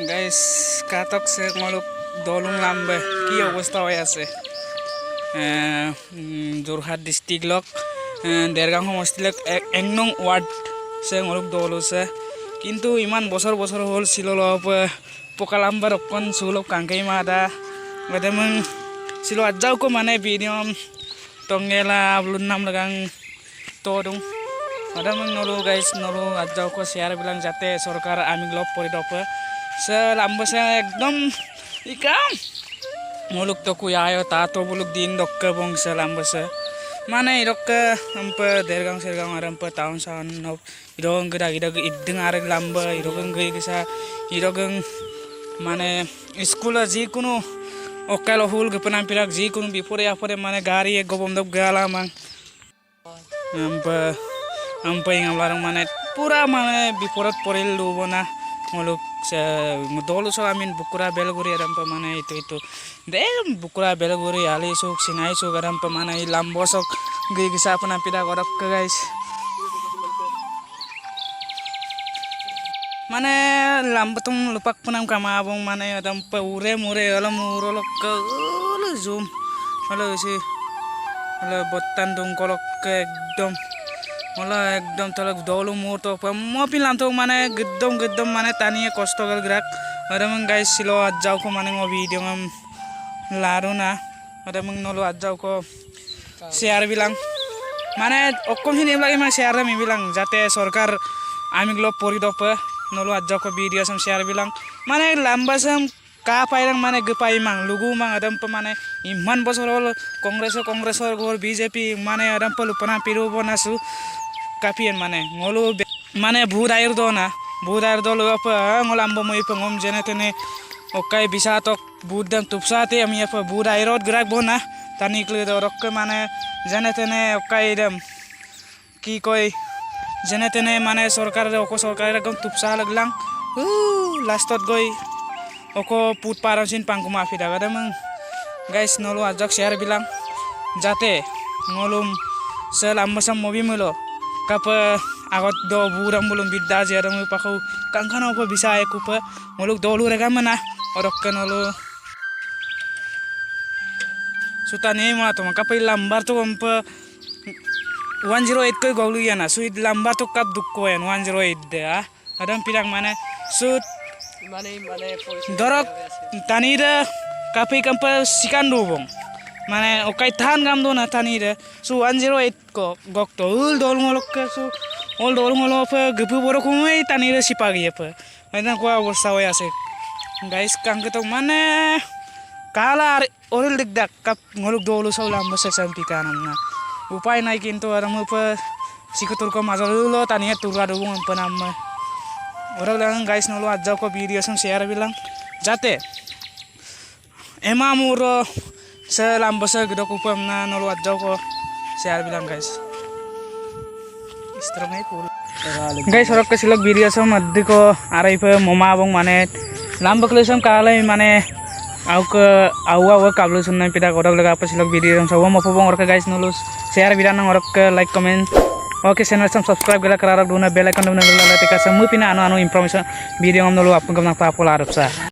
guys কাতক সে মলুক দলুং লাম্বে কি অবস্থা হয়ে আছে যোরহাট ডিস্ট্রিক্ট লক দেরগাঁও সমষ্টিলক 1 নং ওয়ার্ড সে মলুক দল আছে কিন্তু ইমান বছর বছর হল ছিল লপ পোকালাম্বার অকন সুলক কাঙ্কাই মাদা গদেমং ছিল আজাও ko মানে বিনিয়ম tongela belum nam lagang todung adamang nolu guys nolu ajaw ko share bilang jate sorkar aming lop poridope selambasa ekdom ikam muluk to kuyayo tato buluk din dokke bong selambasa mana irokke ampe dergang sergang arampe tahun san nop irong geda geda ideng areg lamba irong gei gisa irong মানে স্কুলে যিকোনো অকাল হুল গপনামপিরাক যিকোনো বিপরে আপরে মানে গাড়ি এক গবমদব গালামাং আমপাই আমলারং মানে পুরা মানে বিপরত পড়িল লুবনা মলুক দলুসক আমিন বুকুরা বেলগুড়ি আরামপা মানে itu দে বুকুরা বেলগুড়ি আলিসুক সিনাইসুক আরামপা মানে লাম্বসক গই গিসা পনামপিরা গরক গাইস মানে lambatung lupak punam kamabong mana adam pa ure mure alam urolok ke zoom halo si halo botan dong kolok ke ekdom halo ekdom talak dolu moto pa mo pilam to mana gedom mana taniye kosto gerak adam guys silo ajau ko mana ngo video ngam laruna adam nolo ajau ko share bilang mana okkom hini lagi mah share mi bilang jate sorkar amig lo poridope nolu aja ko video sam share bilang mana lamba sam ka pairang mana gepai mang lugu mang adam pe mana iman bosorol kongresor gor BJP mana adam pe lupana piru bonasu kapian mana ngolu mana budair do lo apa ngolambo moi pe ngom jene tene okai bisa tok budam tupsate ami apa budairot gerak bona tani kle do rok mana jene tene okai dem ki koi jene tene মানে সরকারের oko সরকারের একদম তুপসা লাগলাং লাস্টত গই oko পুত পারাসিন পাঙ্কু মাফি দাগা দেমং গাইস নলো আজক share bilang jate ngolum sel ambasam mobi mulo kap agot do buram bulum bidda jerang pakau kangkana opo bisa ekupa muluk dolu rega mana orok kenolo sutane ma to kapai lambar to ompa 108 ko goglu yana suit lambar to kap dukko en 108 de adam pirang mana sut mane dorok tanira kapai kampa sikandu bong mane okai than gam do na tanira su 108 ko gokto ul dol ngolok ke su ol dol ngolok pa gupu boro kumai tanira sipagi apa mana ko অবস্থা হয়ে আছে guys kang ketok mana kalar oril dikdak kap ngolok dolu so lamba sesampi kanam na upai nai kintu aram upa sikutur ko mazalo tania turga dubung ampanam orang lang guys nolo ajau ko video sam share bilang jate ema muro selambasa gedok upam na nolo ajau ko share bilang guys istromai pul guys orang kesilok video sam addi ko arai pe moma abong mane lambak lesam kalai mane awa kablu sunna pida kodok lega apa silok video yang sawo mo pobong orka guys nulus share video nang orok like comment oke channel sam subscribe gala kararak duna bell icon duna gala tika samu pina anu information video ngam nulu apung kam nang pa pola arupsa